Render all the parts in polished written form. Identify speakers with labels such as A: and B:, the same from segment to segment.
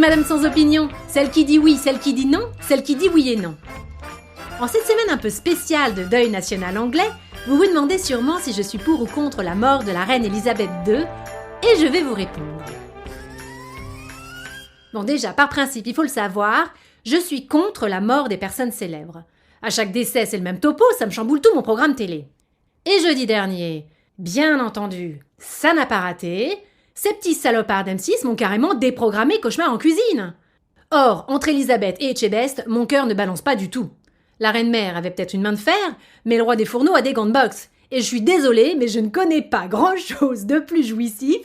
A: madame sans opinion, celle qui dit oui, celle qui dit non, celle qui dit oui et non. En cette semaine un peu spéciale de deuil national anglais, vous vous demandez sûrement si je suis pour ou contre la mort de la reine Elisabeth II, et je vais vous répondre. Bon, déjà, par principe, il faut le savoir, je suis contre la mort des personnes célèbres. À chaque décès, c'est le même topo, ça me chamboule tout mon programme télé. Et jeudi dernier, bien entendu, ça n'a pas raté, ces petits salopards d'M6 m'ont carrément déprogrammé Cauchemar en cuisine. Or, entre Elisabeth et Etchebest, mon cœur ne balance pas du tout. La reine-mère avait peut-être une main de fer, mais le roi des fourneaux a des gants de boxe. Et je suis désolée, mais je ne connais pas grand-chose de plus jouissif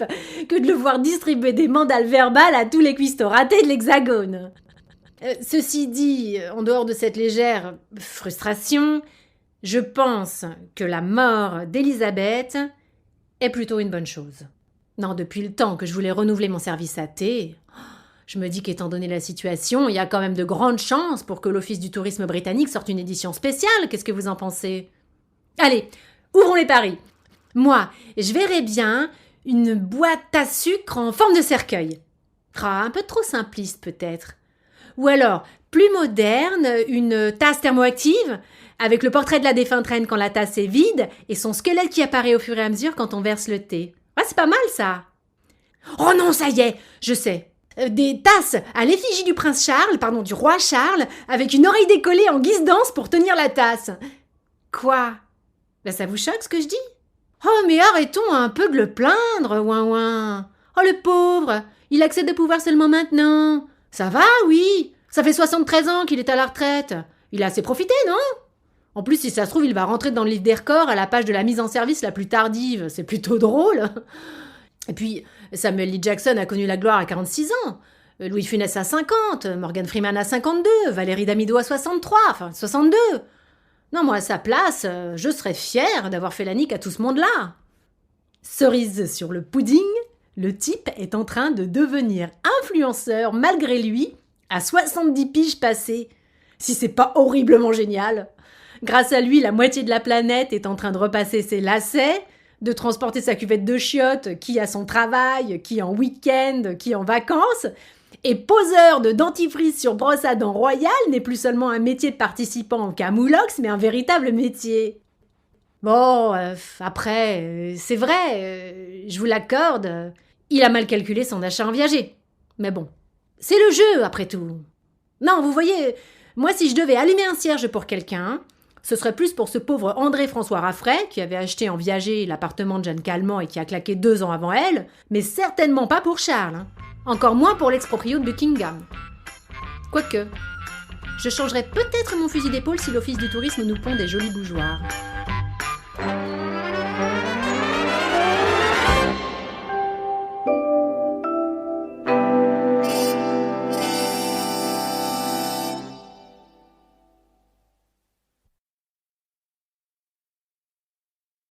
A: que de le voir distribuer des mandales verbales à tous les cuistots ratés de l'Hexagone. Ceci dit, en dehors de cette légère frustration, je pense que la mort d'Elisabeth est plutôt une bonne chose. Non, depuis le temps que je voulais renouveler mon service AT, je me dis qu'étant donné la situation, il y a quand même de grandes chances pour que l'Office du tourisme britannique sorte une édition spéciale. Qu'est-ce que vous en pensez ? Allez, ouvrons les paris. Moi, je verrais bien une boîte à sucre en forme de cercueil. Un peu trop simpliste peut-être. Ou alors, plus moderne, une tasse thermoactive avec le portrait de la défunte reine quand la tasse est vide et son squelette qui apparaît au fur et à mesure quand on verse le thé. Ah, c'est pas mal ça. Oh non, ça y est, je sais. Des tasses à l'effigie du prince Charles, du roi Charles, avec une oreille décollée en guise d'anse pour tenir la tasse. Quoi ? Ça vous choque ce que je dis ? Oh, mais arrêtons un peu de le plaindre, ouin. Oh, le pauvre, il accède au pouvoir seulement maintenant. Ça va, oui. Ça fait 73 ans qu'il est à la retraite. Il a assez profité, non ? En plus, si ça se trouve, il va rentrer dans le livre des records à la page de la mise en service la plus tardive. C'est plutôt drôle. Et puis, Samuel L. Jackson a connu la gloire à 46 ans. Louis de Funès à 50, Morgan Freeman à 52, Valérie Damido à 63, 62. Non, moi, à sa place, je serais fière d'avoir fait la nique à tout ce monde-là. Cerise sur le pudding, le type est en train de devenir influenceur malgré lui à 70 piges passées. Si c'est pas horriblement génial. Grâce à lui, la moitié de la planète est en train de repasser ses lacets, de transporter sa cuvette de chiottes, qui à son travail, qui en week-end, qui en vacances. Et poseur de dentifrice sur brosse à dents royale n'est plus seulement un métier de participant au Camoulox, mais un véritable métier. Bon, après, c'est vrai, je vous l'accorde, il a mal calculé son achat en viager. Mais bon, c'est le jeu, après tout. Non, vous voyez, moi si je devais allumer un cierge pour quelqu'un, ce serait plus pour ce pauvre André-François Raffray, qui avait acheté en viager l'appartement de Jeanne Calment et qui a claqué 2 ans avant elle, mais certainement pas pour Charles. Encore moins pour l'ex-proprio de Buckingham. Quoique, je changerais peut-être mon fusil d'épaule si l'Office du tourisme nous pond des jolies bougeoirs.